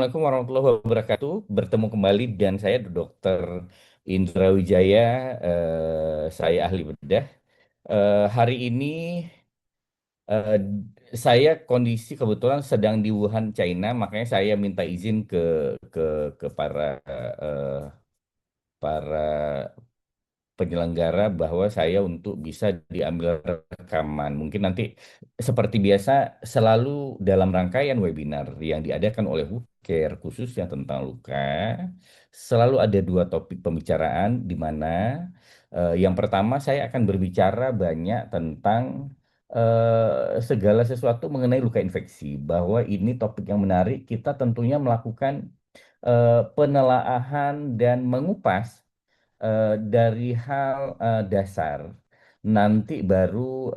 Assalamualaikum warahmatullahi wabarakatuh. Bertemu kembali dan saya Dr. Indra Wijaya. Saya ahli bedah. Hari ini eh, saya kondisi kebetulan sedang di Wuhan, China, makanya saya minta izin ke ke para penyelenggara bahwa saya untuk bisa diambil rekaman. Mungkin nanti seperti biasa selalu dalam rangkaian webinar yang diadakan oleh WhoCare khususnya tentang luka, selalu ada dua topik pembicaraan di mana yang pertama saya akan berbicara banyak tentang segala sesuatu mengenai luka infeksi, bahwa ini topik yang menarik. Kita tentunya melakukan penelaahan dan mengupas dari hal dasar. Nanti baru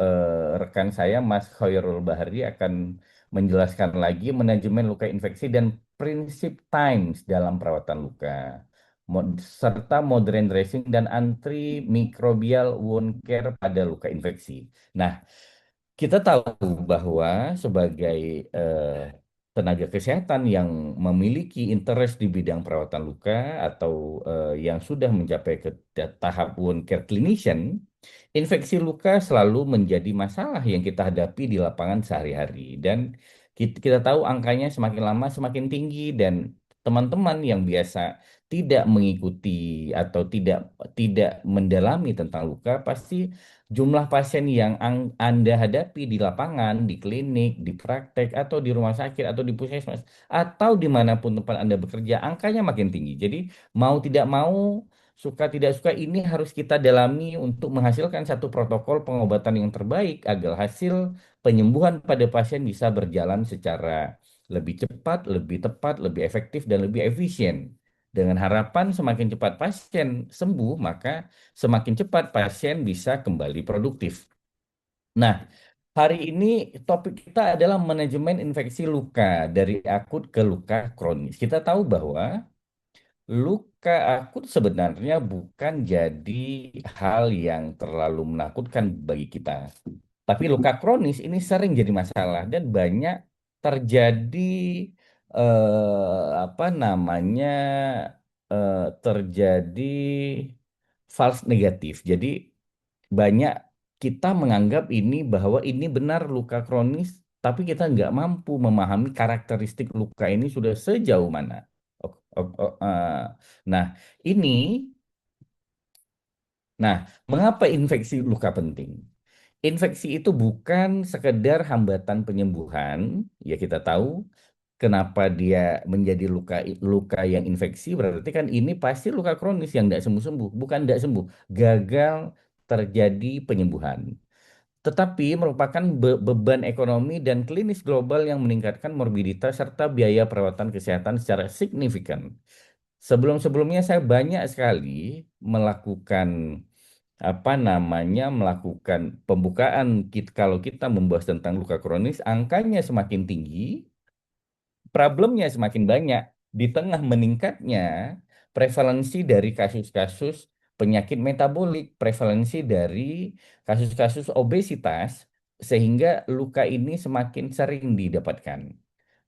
rekan saya Mas Khairul Bahari akan menjelaskan lagi manajemen luka infeksi dan prinsip TIMES dalam perawatan luka, serta modern dressing dan antimicrobial wound care pada luka infeksi. Nah, kita tahu bahwa sebagai eh, tenaga kesehatan yang memiliki interest di bidang perawatan luka atau yang sudah mencapai ke tahap wound care clinician, infeksi luka selalu menjadi masalah yang kita hadapi di lapangan sehari-hari. Dan kita tahu angkanya semakin lama semakin tinggi, dan teman-teman yang biasa tidak mengikuti atau tidak mendalami tentang luka, pasti jumlah pasien yang Anda hadapi di lapangan, di klinik, di praktek, atau di rumah sakit, atau di puskesmas, atau dimanapun tempat Anda bekerja, angkanya makin tinggi. Jadi mau tidak mau, suka tidak suka, ini harus kita dalami untuk menghasilkan satu protokol pengobatan yang terbaik agar hasil penyembuhan pada pasien bisa berjalan secara lebih cepat, lebih tepat, lebih efektif, dan lebih efisien. Dengan harapan semakin cepat pasien sembuh, maka semakin cepat pasien bisa kembali produktif. Nah, hari ini topik kita adalah manajemen infeksi luka dari akut ke luka kronis. Kita tahu bahwa luka akut sebenarnya bukan jadi hal yang terlalu menakutkan bagi kita. Tapi luka kronis ini sering jadi masalah dan banyak terjadi apa namanya terjadi false negatif. Jadi banyak kita menganggap ini bahwa ini benar luka kronis, tapi kita nggak mampu memahami karakteristik luka ini sudah sejauh mana. Nah, ini, nah, mengapa infeksi luka penting? Infeksi itu bukan sekedar hambatan penyembuhan, ya kita tahu kenapa dia menjadi luka luka yang infeksi, berarti kan ini pasti luka kronis yang tidak sembuh-sembuh, bukan tidak sembuh, gagal terjadi penyembuhan. Tetapi merupakan beban ekonomi dan klinis global yang meningkatkan morbiditas serta biaya perawatan kesehatan secara signifikan. Sebelum-sebelumnya saya banyak sekali melakukan melakukan pembukaan kalau kita membahas tentang luka kronis, angkanya semakin tinggi, problemnya semakin banyak di tengah meningkatnya prevalensi dari kasus-kasus penyakit metabolik, prevalensi dari kasus-kasus obesitas, sehingga luka ini semakin sering didapatkan.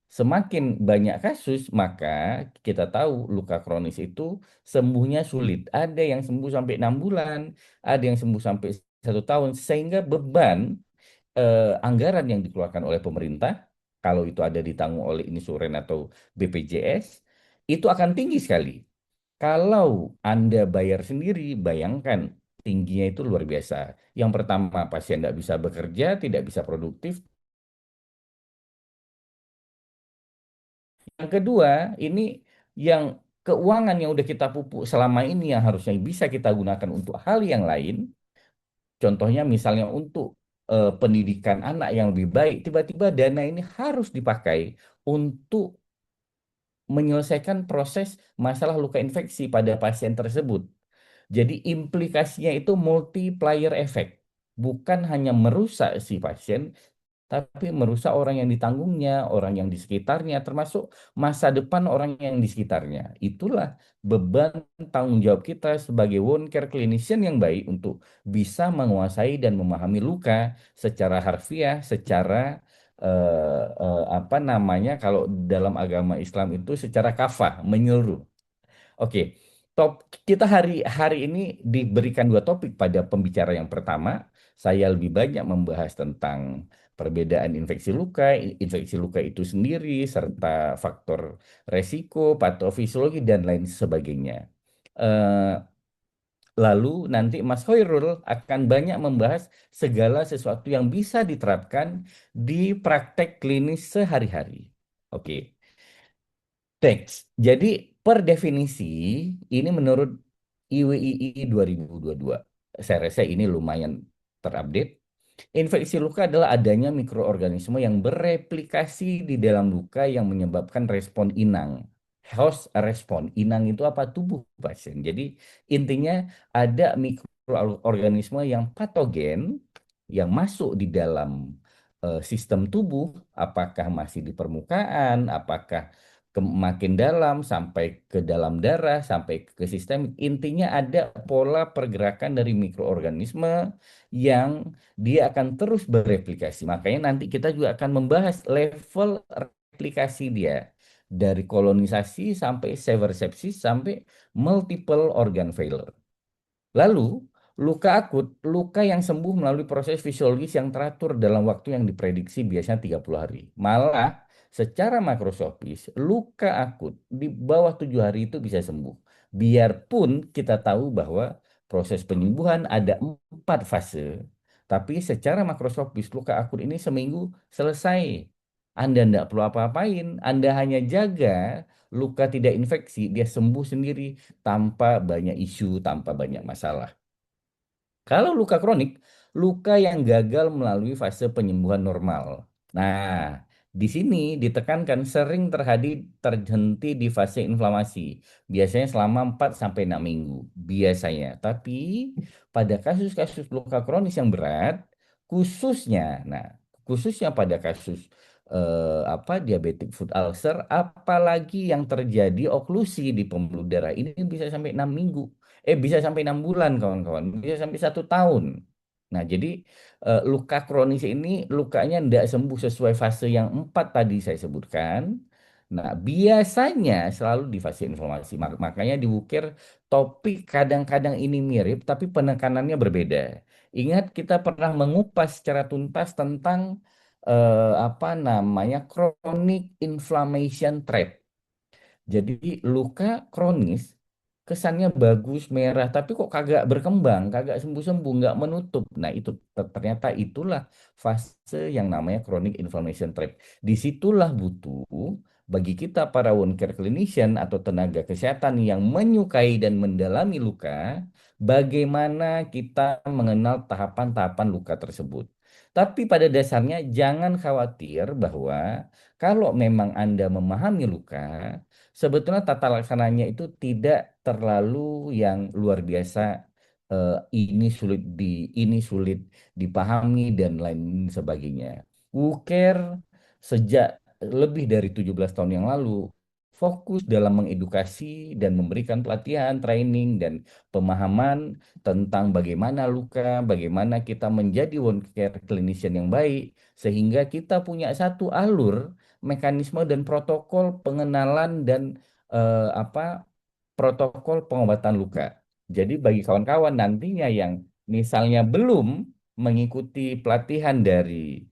Semakin banyak kasus, maka kita tahu luka kronis itu sembuhnya sulit. Ada yang sembuh sampai 6 bulan, ada yang sembuh sampai 1 tahun, sehingga beban anggaran yang dikeluarkan oleh pemerintah, kalau itu ada ditanggung oleh insuren atau BPJS, itu akan tinggi sekali. Kalau Anda bayar sendiri, bayangkan tingginya itu luar biasa. Yang pertama, pasien tidak bisa bekerja, tidak bisa produktif. Yang kedua, ini yang keuangan yang udah kita pupuk selama ini yang harusnya bisa kita gunakan untuk hal yang lain. Contohnya misalnya untuk pendidikan anak yang lebih baik, tiba-tiba dana ini harus dipakai untuk menyelesaikan proses masalah luka infeksi pada pasien tersebut. Jadi implikasinya itu multiplier effect. Bukan hanya merusak si pasien, tapi merusak orang yang ditanggungnya, orang yang di sekitarnya, termasuk masa depan orang yang di sekitarnya. Itulah beban tanggung jawab kita sebagai wound care clinician yang baik untuk bisa menguasai dan memahami luka secara harfiah, secara apa namanya kalau dalam agama Islam itu secara kafah menyeluruh. Oke, top kita hari hari ini diberikan dua topik pada pembicara yang pertama. Saya lebih banyak membahas tentang perbedaan infeksi luka, infeksi luka itu sendiri, serta faktor resiko, patofisiologi dan lain sebagainya. Eh, Lalu nanti Mas Hoirul akan banyak membahas segala sesuatu yang bisa diterapkan di praktek klinis sehari-hari. Oke. Teks. Jadi per definisi ini menurut IWII 2022. Saya rasa ini lumayan terupdate. Infeksi luka adalah adanya mikroorganisme yang bereplikasi di dalam luka yang menyebabkan respon inang. Host respon. Inang itu apa? Tubuh pasien. Jadi intinya ada mikroorganisme yang patogen yang masuk di dalam sistem tubuh, apakah masih di permukaan, apakah makin dalam sampai ke dalam darah, sampai ke sistem. Intinya ada pola pergerakan dari mikroorganisme yang dia akan terus bereplikasi. Makanya nanti kita juga akan membahas level replikasi dia. Dari kolonisasi sampai sever sepsis sampai multiple organ failure. Lalu, luka akut, luka yang sembuh melalui proses fisiologis yang teratur dalam waktu yang diprediksi biasanya 30 hari. Malah, secara makroskopis, luka akut di bawah 7 hari itu bisa sembuh. Biarpun kita tahu bahwa proses penyembuhan ada 4 fase. Tapi secara makroskopis, luka akut ini seminggu selesai. Anda tidak perlu apa-apain, Anda hanya jaga luka tidak infeksi, dia sembuh sendiri tanpa banyak isu, tanpa banyak masalah. Kalau luka kronik, luka yang gagal melalui fase penyembuhan normal. Nah, di sini ditekankan sering terhenti di fase inflamasi. Biasanya selama 4 sampai 6 minggu biasanya. Tapi pada kasus-kasus luka kronis yang berat, khususnya nah, khususnya pada kasus apa diabetic foot ulcer, apalagi yang terjadi oklusi di pembuluh darah ini bisa sampai 6 minggu. Bisa sampai 6 bulan kawan-kawan, bisa sampai 1 tahun. Nah, jadi luka kronis ini lukanya tidak sembuh sesuai fase yang 4 tadi saya sebutkan. Nah, biasanya selalu di fase inflamasi. Makanya di Wukir topik kadang-kadang ini mirip, tapi penekanannya berbeda. Ingat kita pernah mengupas secara tuntas tentang apa namanya chronic inflammation trap. Jadi luka kronis kesannya bagus merah tapi kok kagak berkembang, kagak sembuh-sembuh, nggak menutup. Nah itu ternyata itulah fase yang namanya chronic inflammation trap. Disitulah butuh bagi kita para wound care clinician atau tenaga kesehatan yang menyukai dan mendalami luka, bagaimana kita mengenal tahapan-tahapan luka tersebut. Tapi pada dasarnya jangan khawatir bahwa kalau memang Anda memahami luka, sebetulnya tata laksananya itu tidak terlalu yang luar biasa. Ini sulit dipahami dan lain sebagainya. Wuker sejak lebih dari 17 tahun yang lalu fokus dalam mengedukasi dan memberikan pelatihan, training dan pemahaman tentang bagaimana luka, bagaimana kita menjadi wound care clinician yang baik sehingga kita punya satu alur mekanisme dan protokol pengenalan dan apa protokol pengobatan luka. Jadi bagi kawan-kawan nantinya yang misalnya belum mengikuti pelatihan dari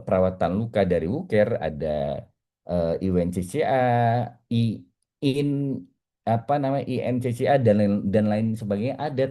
perawatan luka dari Wuker, ada IWNCCA, I, IN apa namanya IMCCA dan lain sebagainya, ada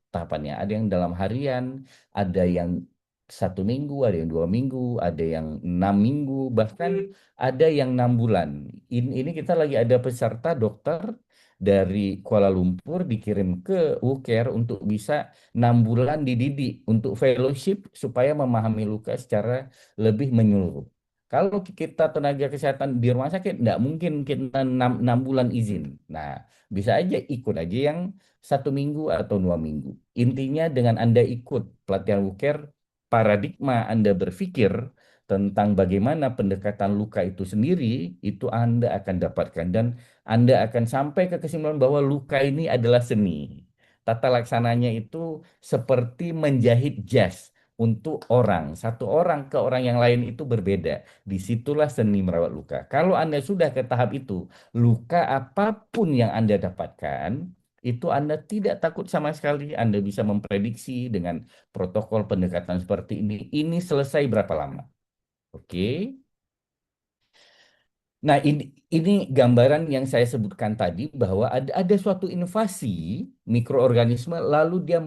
tahapannya. Ada yang dalam harian, ada yang 1 minggu, ada yang 2 minggu, ada yang 6 minggu, bahkan ada yang 6 bulan. Ini kita lagi ada peserta dokter dari Kuala Lumpur dikirim ke UCARE untuk bisa 6 bulan dididik untuk fellowship supaya memahami luka secara lebih menyeluruh. Kalau kita tenaga kesehatan di rumah sakit, tidak mungkin kita 6 bulan izin. Nah, bisa aja ikut aja yang 1 minggu atau 2 minggu. Intinya dengan Anda ikut pelatihan UCARE, paradigma Anda berpikir tentang bagaimana pendekatan luka itu sendiri, itu Anda akan dapatkan. Dan Anda akan sampai ke kesimpulan bahwa luka ini adalah seni. Tata laksananya itu seperti menjahit jas untuk orang. Satu orang ke orang yang lain itu berbeda. Disitulah seni merawat luka. Kalau Anda sudah ke tahap itu, luka apapun yang Anda dapatkan, itu Anda tidak takut sama sekali. Anda bisa memprediksi dengan protokol pendekatan seperti ini selesai berapa lama. Oke. Nah, ini gambaran yang saya sebutkan tadi bahwa ada suatu invasi mikroorganisme lalu dia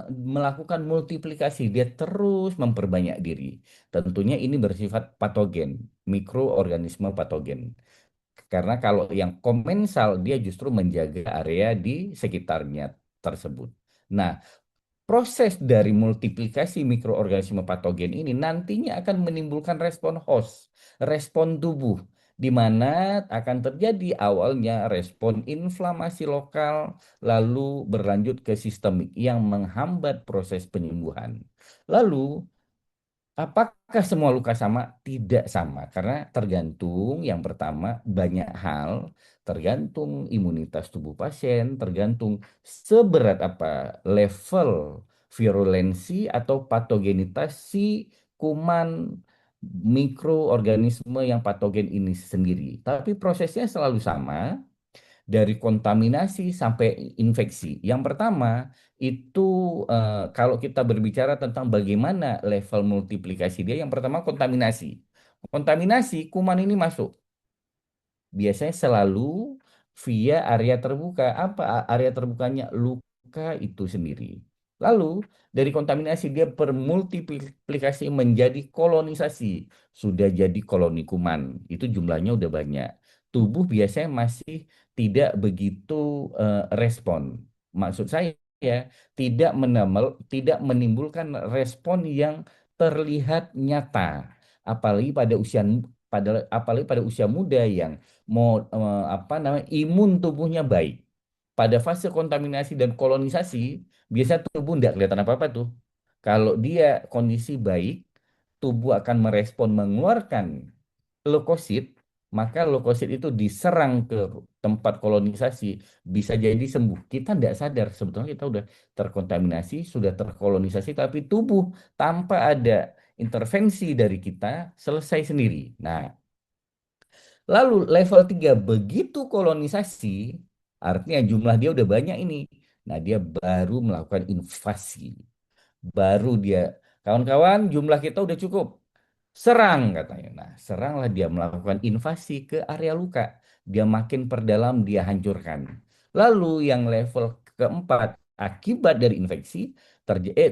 melakukan multiplikasi, dia terus memperbanyak diri. Tentunya ini bersifat patogen, mikroorganisme patogen. Karena kalau yang komensal dia justru menjaga area di sekitarnya tersebut. Nah, proses dari multiplikasi mikroorganisme patogen ini nantinya akan menimbulkan respon host, respon tubuh, di mana akan terjadi awalnya respon inflamasi lokal, lalu berlanjut ke sistemik yang menghambat proses penyembuhan. Lalu apakah semua luka sama? Tidak sama, karena tergantung yang pertama banyak hal, tergantung imunitas tubuh pasien, tergantung seberat apa level virulensi atau patogenitas si kuman mikroorganisme yang patogen ini sendiri. Tapi prosesnya selalu sama, dari kontaminasi sampai infeksi. Yang pertama itu kalau kita berbicara tentang bagaimana level multiplikasi dia, yang pertama kontaminasi. Kontaminasi kuman ini masuk biasanya selalu via area terbuka. Apa area terbukanya? Luka itu sendiri. Lalu dari kontaminasi dia bermultiplikasi menjadi kolonisasi. Sudah jadi koloni kuman. Itu jumlahnya udah banyak. Tubuh biasanya masih tidak begitu respon. Maksud saya tidak menimbulkan respon yang terlihat nyata. Apalagi pada apalagi pada usia muda yang apa namanya imun tubuhnya baik. Pada fase kontaminasi dan kolonisasi, biasa tubuh tidak kelihatan apa-apa tuh. Kalau dia kondisi baik, tubuh akan merespon mengeluarkan leukosit, maka leukosit itu diserang ke tempat kolonisasi, bisa jadi sembuh. Kita tidak sadar sebetulnya kita sudah terkontaminasi, sudah terkolonisasi, tapi tubuh tanpa ada intervensi dari kita selesai sendiri. Nah, lalu level 3 begitu kolonisasi, artinya jumlah dia udah banyak ini. Nah, dia baru melakukan invasi. Baru dia, kawan-kawan, jumlah kita udah cukup. Serang katanya. Nah, seranglah dia melakukan invasi ke area luka. Dia makin perdalam, dia hancurkan. Lalu yang level keempat, akibat dari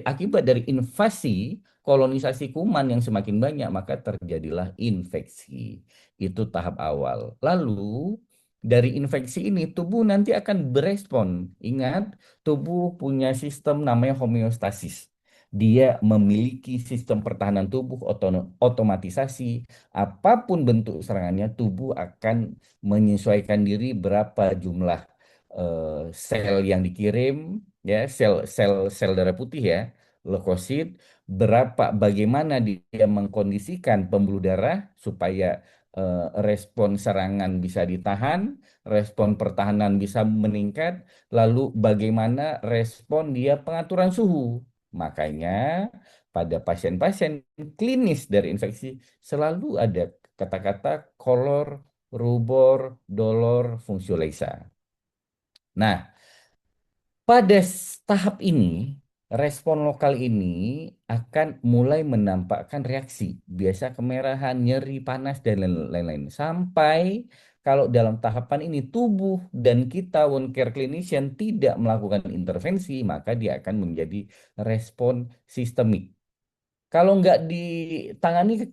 akibat dari invasi kolonisasi kuman yang semakin banyak, maka terjadilah infeksi. Itu tahap awal. Lalu dari infeksi ini tubuh nanti akan berespon. Ingat, tubuh punya sistem namanya homeostasis. Dia memiliki sistem pertahanan tubuh otomatisasi. Apapun bentuk serangannya, tubuh akan menyesuaikan diri berapa jumlah sel yang dikirim, ya sel darah putih ya, leukosit, bagaimana dia mengkondisikan pembuluh darah supaya respon serangan bisa ditahan, respon pertahanan bisa meningkat, lalu bagaimana respon dia pengaturan suhu. Makanya pada pasien-pasien klinis dari infeksi selalu ada kata-kata kolor, rubor, dolor, fungsiolesa. Nah, pada tahap ini, respon lokal ini akan mulai menampakkan reaksi. Biasa kemerahan, nyeri, panas, dan lain-lain. Sampai kalau dalam tahapan ini tubuh dan kita wound care clinician tidak melakukan intervensi, maka dia akan menjadi respon sistemik. Kalau nggak ditangani,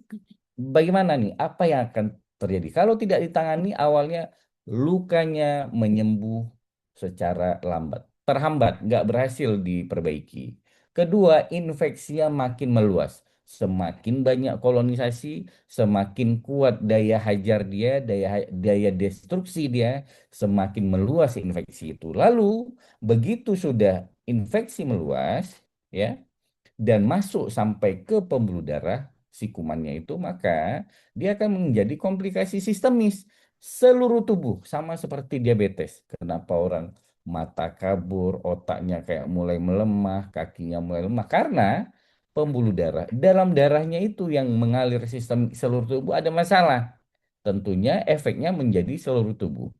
bagaimana nih? Apa yang akan terjadi? Kalau tidak ditangani, awalnya lukanya menyembuh secara lambat, terhambat, nggak berhasil diperbaiki. Kedua, infeksinya makin meluas. Semakin banyak kolonisasi, semakin kuat daya hajar dia, daya destruksi dia, semakin meluas infeksi itu. Lalu, begitu sudah infeksi meluas, ya, dan masuk sampai ke pembuluh darah si kumannya itu, maka dia akan menjadi komplikasi sistemis seluruh tubuh, sama seperti diabetes. Kenapa orang mata kabur, otaknya kayak mulai melemah, kakinya mulai lemah? Karena pembuluh darah. Dalam darahnya itu yang mengalir sistem seluruh tubuh ada masalah. Tentunya efeknya menjadi seluruh tubuh.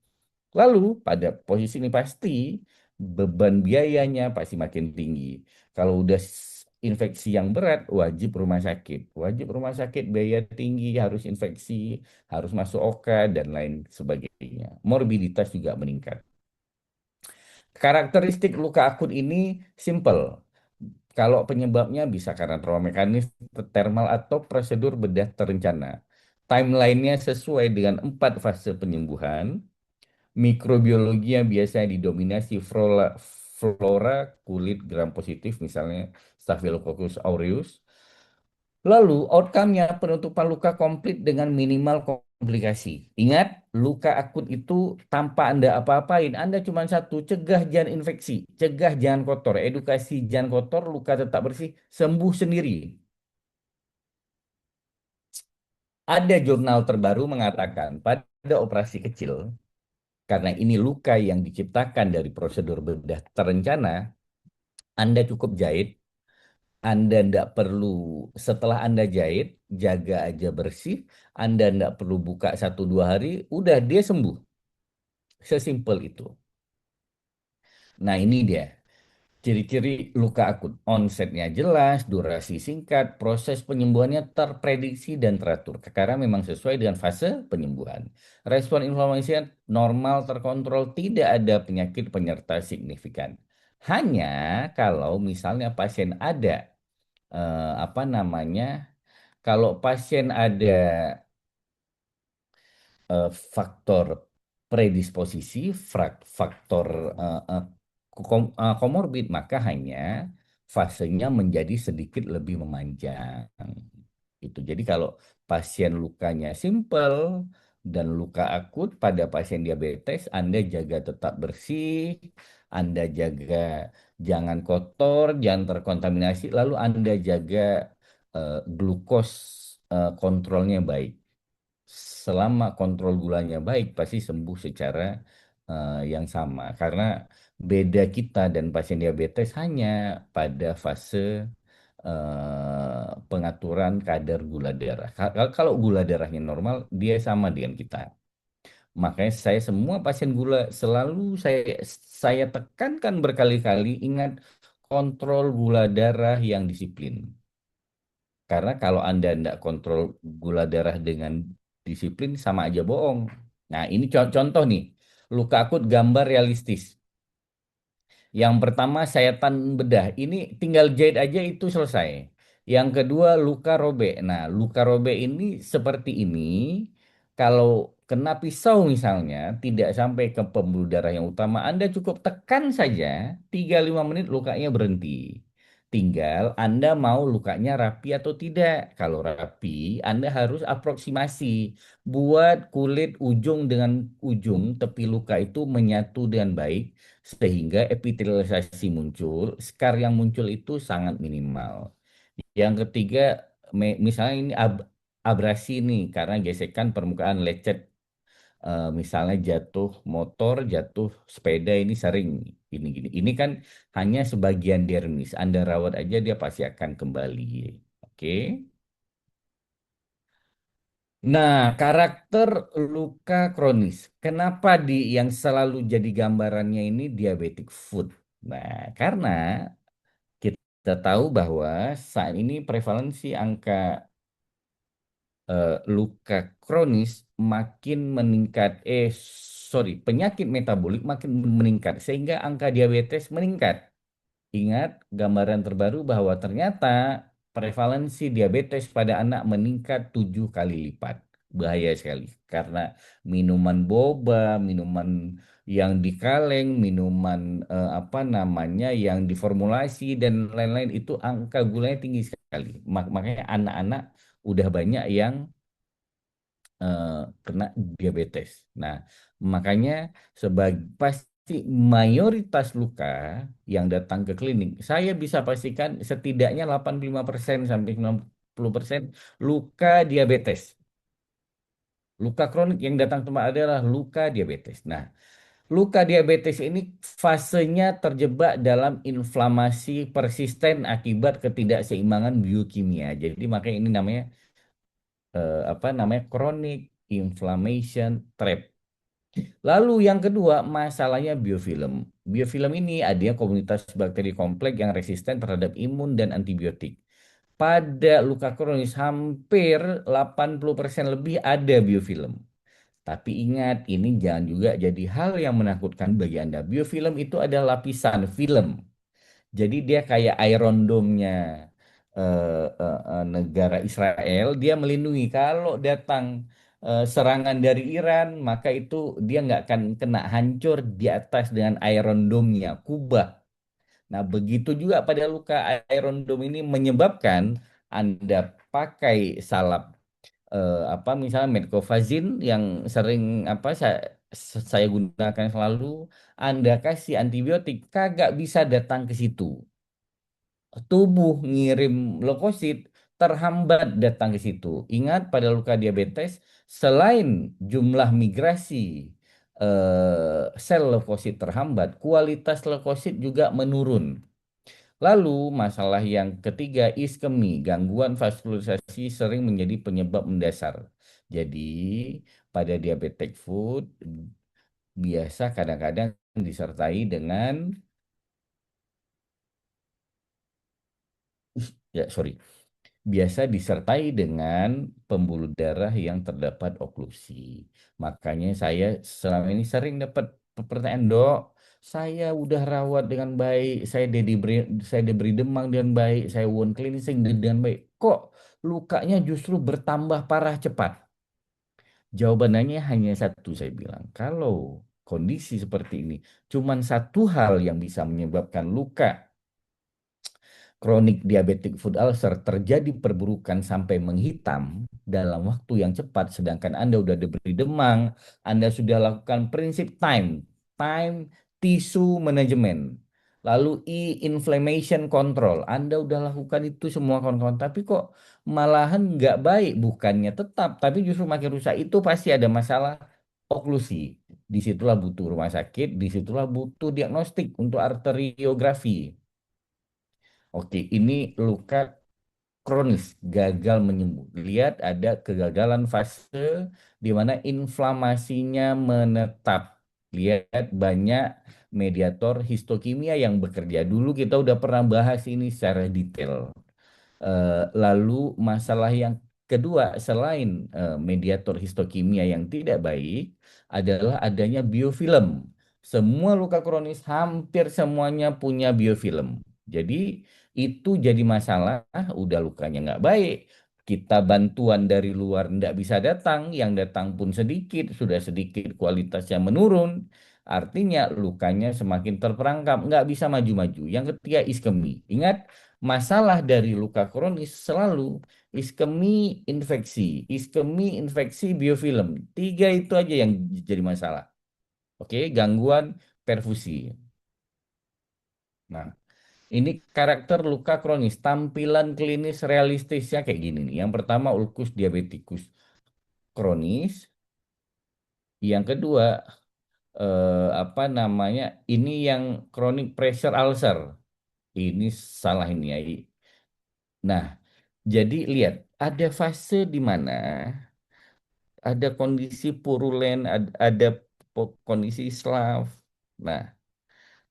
Lalu pada posisi ini pasti beban biayanya pasti makin tinggi. Kalau udah infeksi yang berat, wajib rumah sakit. Wajib rumah sakit, biaya tinggi, harus infeksi, harus masuk OK, dan lain sebagainya. Morbiditas juga meningkat. Karakteristik luka akut ini simple. Kalau penyebabnya bisa karena trauma mekanis, termal, atau prosedur bedah terencana. Timelinenya sesuai dengan 4 fase penyembuhan. Mikrobiologinya biasanya didominasi flora kulit gram positif, misalnya Staphylococcus aureus. Lalu outcome-nya penutupan luka komplit dengan minimal komplikasi. Ingat, luka akut itu tanpa Anda apa-apain. Anda cuma satu, cegah jangan infeksi, cegah jangan kotor, edukasi jangan kotor, luka tetap bersih, sembuh sendiri. Ada jurnal terbaru mengatakan pada operasi kecil, karena ini luka yang diciptakan dari prosedur bedah terencana, Anda cukup jahit, Anda tidak perlu setelah Anda jahit, jaga aja bersih, Anda tidak perlu buka 1 2 hari, udah dia sembuh. Sesimpel itu. Nah ini dia, ciri-ciri luka akut. Onsetnya jelas, durasi singkat, proses penyembuhannya terprediksi dan teratur. Karena memang sesuai dengan fase penyembuhan. Respon inflamasi normal, terkontrol, tidak ada penyakit penyerta signifikan. Hanya kalau misalnya pasien ada apa namanya, kalau pasien ada faktor predisposisi, faktor komorbid, maka hanya fasenya menjadi sedikit lebih memanjang. Itu. Jadi kalau pasien lukanya simpel dan luka akut pada pasien diabetes, Anda jaga tetap bersih, Anda jaga jangan kotor, jangan terkontaminasi, lalu Anda jaga glukos kontrolnya baik. Selama kontrol gulanya baik, pasti sembuh secara yang sama. Karena beda kita dan pasien diabetes hanya pada fase pengaturan kadar gula darah. Kalau gula darahnya normal, dia sama dengan kita. Makanya saya semua pasien gula selalu saya tekankan berkali-kali, ingat kontrol gula darah yang disiplin. Karena kalau Anda tidak kontrol gula darah dengan disiplin, sama aja bohong. Nah, ini contoh nih, luka akut gambar realistis. Yang pertama sayatan bedah, ini tinggal jahit aja itu selesai. Yang kedua luka robek. Nah, luka robek ini seperti ini. Kalau kena pisau misalnya, tidak sampai ke pembuluh darah yang utama, Anda cukup tekan saja, 3 5 menit lukanya berhenti. Tinggal Anda mau lukanya rapi atau tidak. Kalau rapi, Anda harus aproksimasi. Buat kulit ujung dengan ujung tepi luka itu menyatu dengan baik sehingga epitelialisasi muncul, skar yang muncul itu sangat minimal. Yang ketiga, misalnya ini abrasi nih karena gesekan permukaan lecet. Misalnya jatuh motor, jatuh sepeda ini sering ini gini. Ini kan hanya sebagian dermis. Anda rawat aja dia pasti akan kembali. Oke. Nah, karakter luka kronis. Kenapa yang selalu jadi gambarannya ini diabetic foot? Nah, karena kita tahu bahwa saat ini prevalensi angka luka kronis makin meningkat. Sorry, penyakit metabolik makin meningkat sehingga angka diabetes meningkat. Ingat gambaran terbaru bahwa ternyata prevalensi diabetes pada anak meningkat 7 kali lipat. Bahaya sekali karena minuman boba, minuman yang di kaleng, minuman apa namanya yang diformulasi dan lain-lain itu angka gulanya tinggi sekali. Makanya anak-anak udah banyak yang eh, kena diabetes. Nah, makanya pasti mayoritas luka yang datang ke klinik, saya bisa pastikan setidaknya 85% sampai 90% luka diabetes. Luka kronik yang datang tempat adalah luka diabetes. Nah, Luka diabetes ini fasenya terjebak dalam inflamasi persisten akibat ketidakseimbangan biokimia. Jadi makanya ini namanya apa namanya chronic inflammation trap. Lalu yang kedua masalahnya biofilm. Biofilm ini adanya komunitas bakteri kompleks yang resisten terhadap imun dan antibiotik. Pada luka kronis hampir 80% lebih ada biofilm. Tapi ingat, ini jangan juga jadi hal yang menakutkan bagi Anda. Biofilm itu adalah lapisan film. Jadi dia kayak Iron Dome-nya negara Israel. Dia melindungi kalau datang serangan dari Iran, maka itu dia nggak akan kena hancur di atas dengan Iron Dome-nya, Kubah. Nah, begitu juga pada luka Iron Dome ini menyebabkan Anda pakai salap apa misalnya Metcovazin yang sering apa saya gunakan selalu, Anda kasih antibiotik kagak bisa datang ke situ. Tubuh ngirim leukosit terhambat datang ke situ. Ingat pada luka diabetes selain jumlah migrasi sel leukosit terhambat, kualitas leukosit juga menurun. Lalu, masalah yang ketiga, iskemi, gangguan vaskularisasi sering menjadi penyebab mendasar. Jadi, pada diabetic foot biasa kadang-kadang disertai dengan, ya sorry, biasa disertai dengan pembuluh darah yang terdapat oklusi. Makanya saya selama ini sering dapat pertanyaan, dok, saya udah rawat dengan baik, saya diberi demam dengan baik, saya wound cleansing dengan baik. Kok lukanya justru bertambah parah cepat? Jawabannya hanya satu, saya bilang. Kalau kondisi seperti ini, cuman satu hal yang bisa menyebabkan luka kronik diabetic foot ulcer terjadi perburukan sampai menghitam dalam waktu yang cepat, sedangkan Anda sudah diberi demam, Anda sudah lakukan prinsip time tissue management, lalu inflammation control, Anda sudah lakukan itu semua kawan-kawan, tapi kok malahan nggak baik, bukannya tetap, tapi justru makin rusak, itu pasti ada masalah oklusi. Disitulah butuh rumah sakit, disitulah butuh diagnostik untuk arteriografi. Oke, ini luka kronis, gagal menyembuh. Lihat ada kegagalan fase di mana inflamasinya menetap. Lihat banyak mediator histokimia yang bekerja. Dulu kita udah pernah bahas ini secara detail. Lalu masalah yang kedua selain mediator histokimia yang tidak baik adalah adanya biofilm. Semua luka kronis hampir semuanya punya biofilm. Jadi itu jadi masalah, udah lukanya nggak baik. Kita bantuan dari luar nggak bisa datang, yang datang pun sedikit, sudah sedikit kualitasnya menurun. Artinya lukanya semakin terperangkap, nggak bisa maju-maju. Yang ketiga iskemi. Ingat, masalah dari luka kronis selalu iskemi, infeksi, biofilm. Tiga itu aja yang jadi masalah. Oke, gangguan perfusi. Nah, ini karakter luka kronis, tampilan klinis realistisnya kayak gini nih. Yang pertama ulkus diabeticus kronis, yang kedua apa namanya? Ini yang chronic pressure ulcer. Ini salah ini ya. Nah, jadi lihat, ada fase di mana ada kondisi purulen, ada kondisi SLAF. Nah,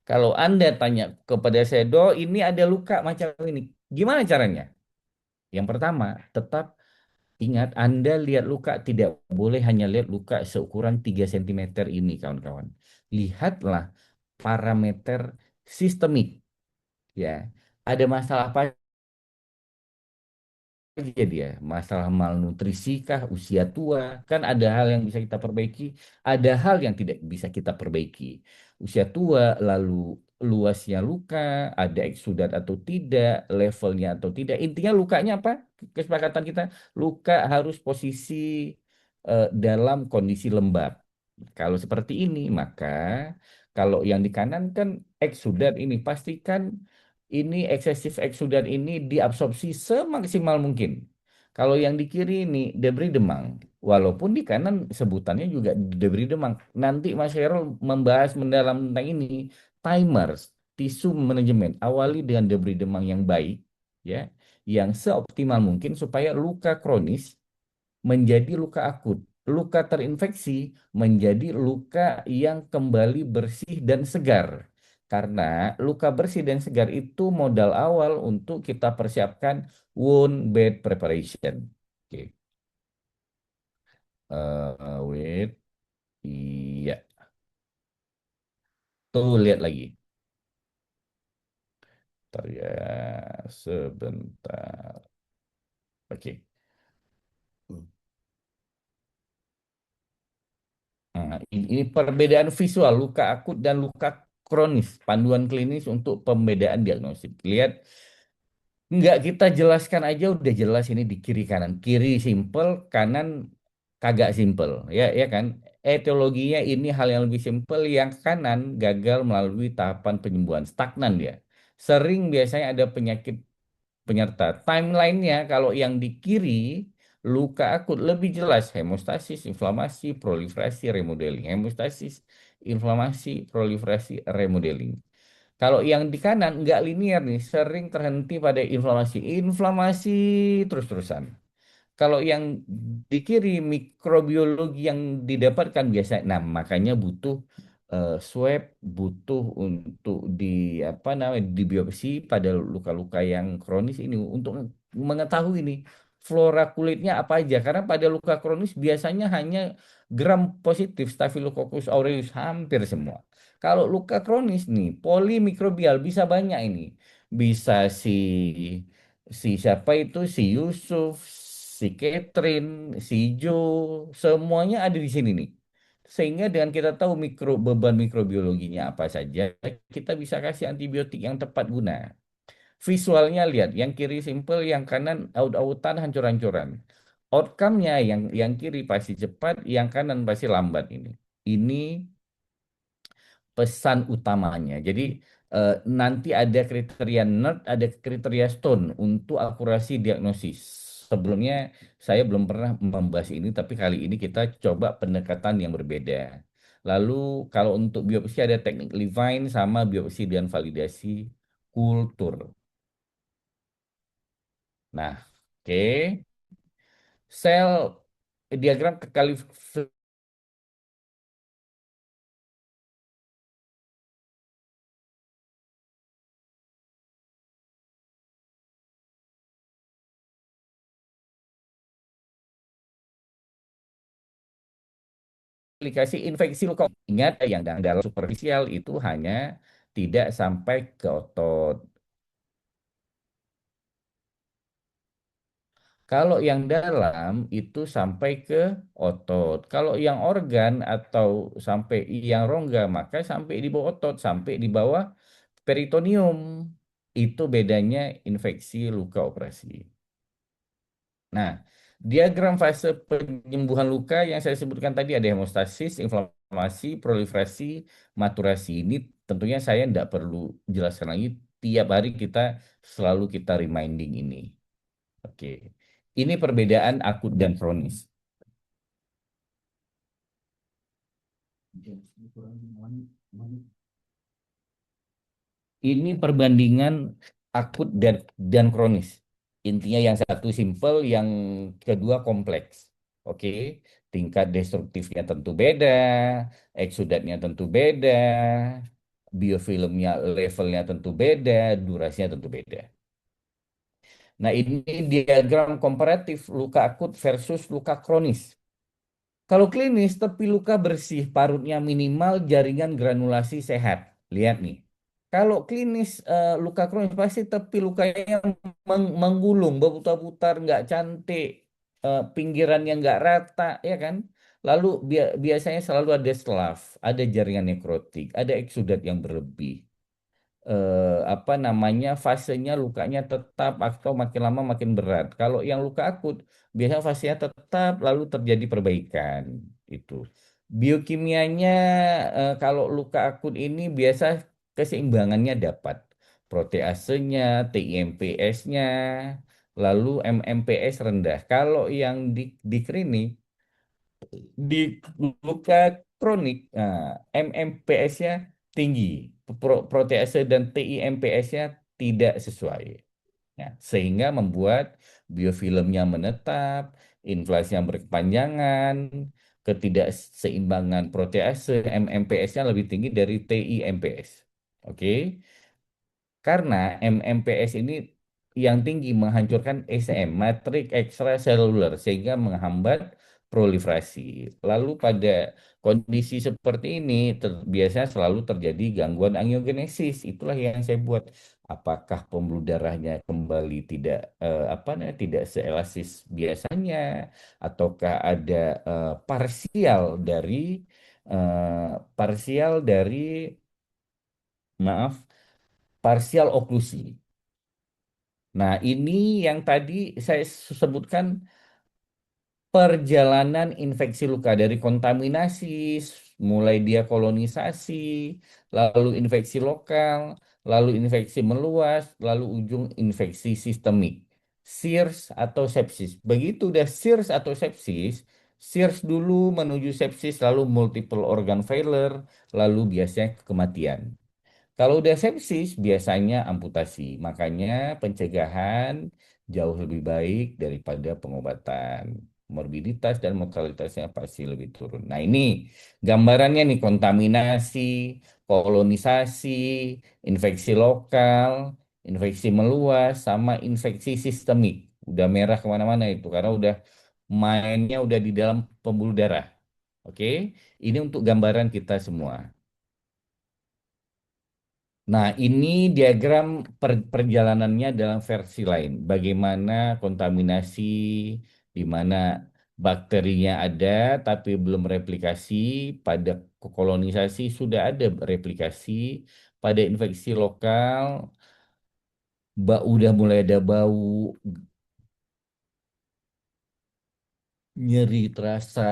kalau Anda tanya kepada saya, "Do, ini ada luka macam ini. Gimana caranya?" Yang pertama, tetap ingat Anda lihat luka tidak boleh hanya lihat luka seukuran 3 cm ini, kawan-kawan. Lihatlah parameter sistemik, ya. Ada masalah apa aja dia, masalah malnutrisi kah, usia tua, kan ada hal yang bisa kita perbaiki, ada hal yang tidak bisa kita perbaiki. Usia tua, lalu luasnya luka, ada eksudat atau tidak, levelnya atau tidak. Intinya lukanya apa? Kesepakatan kita, luka harus posisi dalam kondisi lembab. Kalau seperti ini, maka kalau yang di kanan kan eksudat ini, pastikan ini eksesif eksudat ini diabsorpsi semaksimal mungkin. Kalau yang di kiri ini debris demang. Walaupun di kanan sebutannya juga debris demang. Nanti Mas Herul membahas mendalam tentang ini. Timers, tisu manajemen. Awali dengan debris demang yang baik, ya, yang seoptimal mungkin supaya luka kronis menjadi luka akut. Luka terinfeksi menjadi luka yang kembali bersih dan segar. Karena luka bersih dan segar itu modal awal untuk kita persiapkan wound bed preparation. Oke, wait, iya, tuh lihat lagi. Bentar ya, sebentar. Oke. Nah, ini perbedaan visual luka akut dan luka kronis, panduan klinis untuk pembedaan diagnosis. Lihat, nggak kita jelaskan aja udah jelas ini di kiri kanan. Kiri simple, kanan kagak simple. Ya, ya kan? Etiologinya ini hal yang lebih simple, yang kanan gagal melalui tahapan penyembuhan, stagnan dia. Sering biasanya ada penyakit penyerta. Timelinenya kalau yang di kiri luka akut lebih jelas hemostasis, inflamasi, proliferasi, remodeling. Hemostasis, inflamasi, proliferasi, remodeling. Kalau yang di kanan nggak linear nih, sering terhenti pada inflamasi, inflamasi terus-terusan. Kalau yang di kiri mikrobiologi yang didapatkan biasa, nah makanya butuh swab, butuh untuk di apa namanya dibiopsi pada luka-luka yang kronis ini untuk mengetahui ini flora kulitnya apa aja. Karena pada luka kronis biasanya hanya gram positif Staphylococcus aureus hampir semua. Kalau luka kronis nih polimikrobial bisa banyak ini. Bisa si siapa itu si Yusuf, si Catherine, si Joe, semuanya ada di sini nih. Sehingga dengan kita tahu beban mikrobiologinya apa saja, kita bisa kasih antibiotik yang tepat guna. Visualnya lihat, yang kiri simple, yang kanan out-outan hancur-hancuran. Outcome-nya yang kiri pasti cepat, yang kanan pasti lambat ini. Ini pesan utamanya. Jadi nanti ada kriteria NERD, ada kriteria STONE untuk akurasi diagnosis. Sebelumnya saya belum pernah membahas ini, tapi kali ini kita coba pendekatan yang berbeda. Lalu kalau untuk biopsi ada teknik Levine sama biopsi dan validasi kultur. Nah, oke. Sel diagram aplikasi infeksi luka. Ingat yang dalam superficial itu hanya tidak sampai ke otot. Kalau yang dalam itu sampai ke otot. Kalau yang organ atau sampai yang rongga maka sampai di bawah otot, sampai di bawah peritoneum. Itu bedanya infeksi luka operasi. Nah, diagram fase penyembuhan luka yang saya sebutkan tadi ada hemostasis, inflamasi, proliferasi, maturasi. Ini tentunya saya tidak perlu jelaskan lagi. Tiap hari selalu kita reminding ini. Oke. Ini perbedaan akut dan kronis. Ini perbandingan akut dan kronis. Intinya yang satu simple, yang kedua kompleks. Oke, tingkat destruktifnya tentu beda, eksudatnya tentu beda, biofilmnya levelnya tentu beda, durasinya tentu beda. Nah, ini diagram komparatif luka akut versus luka kronis. Kalau klinis, tepi luka bersih, parutnya minimal, jaringan granulasi sehat. Lihat nih. Kalau klinis luka kronis pasti tepi lukanya menggulung, berputar-putar, nggak cantik, pinggirannya nggak rata, ya kan? Lalu biasanya selalu ada selaf, ada jaringan nekrotik, ada eksudat yang berlebih, apa namanya fasenya lukanya tetap atau makin lama makin berat. Kalau yang luka akut biasanya fasenya tetap lalu terjadi perbaikan itu. Biokimianya kalau luka akut ini biasa keseimbangannya dapat proteasenya, TIMPS-nya, lalu MMPS rendah. Kalau yang di klinik, di luka kronik, nah, MMPS-nya tinggi, protease dan TIMPS-nya tidak sesuai. Ya, sehingga membuat biofilmnya menetap, inflasi yang berkepanjangan, ketidakseimbangan protease, MMPS-nya lebih tinggi dari TIMPS. Oke, karena MMPS ini yang tinggi menghancurkan ECM, matrik ekstraseluler, sehingga menghambat proliferasi. Lalu pada kondisi seperti ini biasanya selalu terjadi gangguan angiogenesis. Itulah yang saya buat. Apakah pembuluh darahnya kembali tidak apa namanya tidak seelastis biasanya, ataukah ada parsial dari maaf parsial oklusi. Nah, ini yang tadi saya sebutkan perjalanan infeksi luka dari kontaminasi, mulai dia kolonisasi, lalu infeksi lokal, lalu infeksi meluas, lalu ujung infeksi sistemik, SIRS atau sepsis. Begitu udah SIRS atau sepsis, SIRS dulu menuju sepsis, lalu multiple organ failure, lalu biasanya kematian. Kalau udah sepsis, biasanya amputasi. Makanya pencegahan jauh lebih baik daripada pengobatan. Morbiditas dan mortalitasnya pasti lebih turun. Nah, ini gambarannya nih, kontaminasi, kolonisasi, infeksi lokal, infeksi meluas, sama infeksi sistemik. Udah merah kemana-mana itu karena udah mainnya udah di dalam pembuluh darah. Oke, ini untuk gambaran kita semua. Nah, ini diagram perjalanannya dalam versi lain. Bagaimana kontaminasi, di mana bakterinya ada tapi belum replikasi, pada kolonisasi sudah ada replikasi, pada infeksi lokal, udah mulai ada bau, nyeri terasa,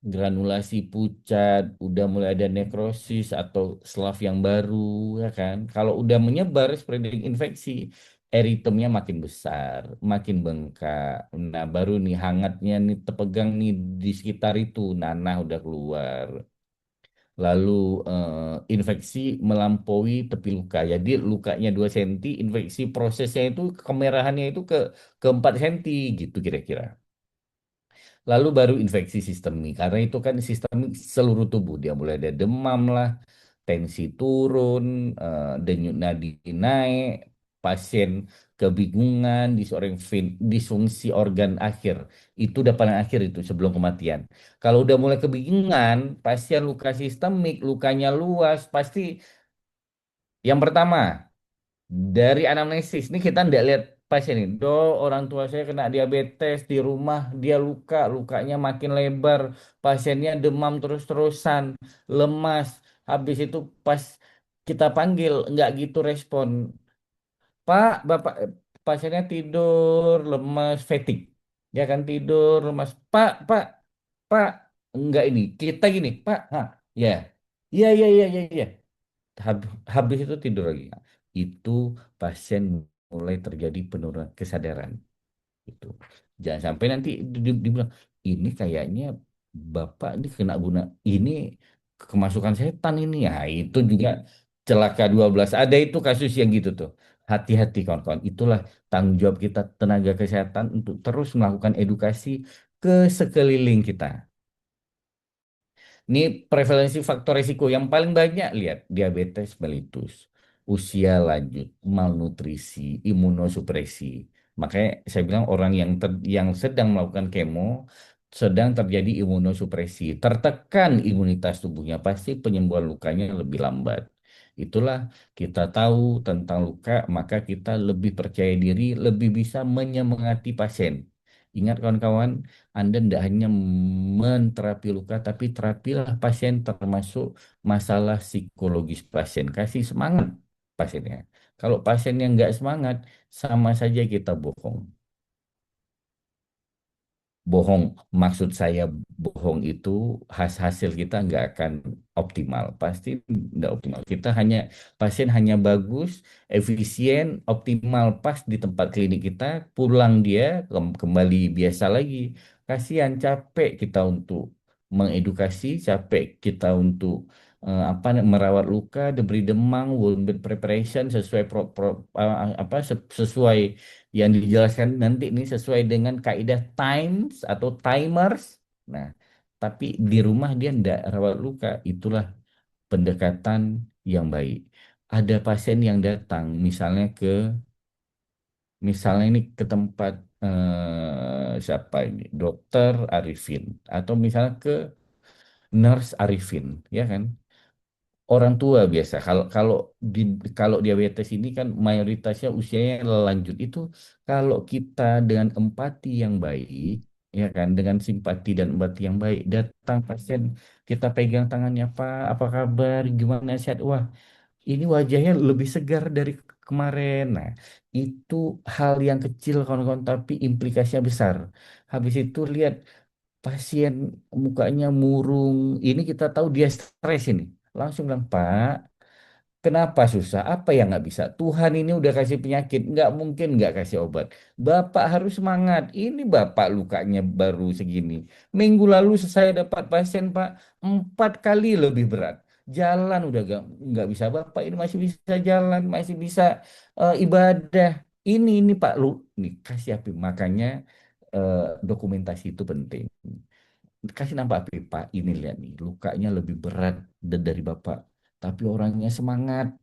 granulasi pucat, udah mulai ada nekrosis atau selaf yang baru, ya kan? Kalau udah menyebar spreading infeksi, eritemnya makin besar, makin bengkak. Nah, baru nih hangatnya nih terpegang nih di sekitar itu, nanah udah keluar. Lalu infeksi melampaui tepi luka. Jadi lukanya 2 cm, infeksi prosesnya itu kemerahannya itu ke 4 cm gitu kira-kira. Lalu baru infeksi sistemik, karena itu kan sistemik seluruh tubuh. Dia mulai ada demam lah, tensi turun, denyut nadi naik, pasien kebingungan, disfungsi organ akhir. Itu udah paling akhir itu sebelum kematian. Kalau udah mulai kebingungan, pasien luka sistemik, lukanya luas, pasti yang pertama dari anamnesis ini kita tidak lihat pasien ini. Do, orang tua saya kena diabetes di rumah, dia lukanya makin lebar, pasiennya demam terus-terusan, lemas. Habis itu pas kita panggil nggak gitu respon. Pak, Bapak, pasiennya tidur, lemas, fatigue. Ya kan tidur, lemas. Pak, enggak ini. Kita gini, Pak, ya, iya, iya, iya, iya, iya. Habis itu tidur lagi. Itu pasien mulai terjadi penurunan kesadaran. Itu. Jangan sampai nanti dibilang, ini kayaknya Bapak ini kena guna, ini kemasukan setan ini. Ya, itu juga celaka 12. Ada itu kasus yang gitu tuh. Hati-hati kawan-kawan. Itulah tanggung jawab kita tenaga kesehatan untuk terus melakukan edukasi ke sekeliling kita. Ini prevalensi faktor risiko yang paling banyak, lihat diabetes mellitus, usia lanjut, malnutrisi, imunosupresi. Makanya saya bilang orang yang sedang melakukan kemo sedang terjadi imunosupresi, tertekan imunitas tubuhnya, pasti penyembuhan lukanya lebih lambat. Itulah kita tahu tentang luka, maka kita lebih percaya diri, lebih bisa menyemangati pasien. Ingat kawan-kawan, anda tidak hanya menterapi luka, tapi terapilah pasien termasuk masalah psikologis pasien. Kasih semangat pasiennya. Kalau pasien yang nggak semangat, sama saja kita bohong. Bohong, maksud saya bohong itu hasil kita nggak akan optimal, pasti nggak optimal. Kita hanya pasien hanya bagus, efisien, optimal pas di tempat klinik kita, pulang dia kembali biasa lagi. Kasihan, capek kita untuk mengedukasi, capek kita untuk merawat luka, diberi demang, wound bed preparation sesuai sesuai yang dijelaskan nanti ini sesuai dengan kaidah times atau timers. Nah, tapi di rumah dia tidak rawat luka. Itulah pendekatan yang baik. Ada pasien yang datang, misalnya ini ke tempat siapa ini, Dokter Arifin, atau misalnya ke Nurse Arifin, ya kan? Orang tua biasa. Kalau kalau di kalau diabetes ini kan mayoritasnya usianya lanjut. Itu kalau kita dengan empati yang baik, ya kan, dengan simpati dan empati yang baik, datang pasien, kita pegang tangannya, Pak, apa kabar? Gimana sehat? Wah, ini wajahnya lebih segar dari kemarin. Nah, itu hal yang kecil kawan-kawan, tapi implikasinya besar. Habis itu lihat pasien mukanya murung, ini kita tahu dia stres ini. Langsung bilang, Pak, kenapa susah? Apa yang nggak bisa? Tuhan ini udah kasih penyakit, nggak mungkin nggak kasih obat. Bapak harus semangat. Ini Bapak lukanya baru segini. Minggu lalu saya dapat pasien Pak 4 kali lebih berat. Jalan udah nggak bisa. Bapak ini masih bisa jalan, masih bisa ibadah. Ini Pak lu, nih kasih api. Makanya dokumentasi itu penting. Kasih nampak api Pak. Ini lihat nih, lukanya lebih berat dari Bapak. Tapi orangnya semangat.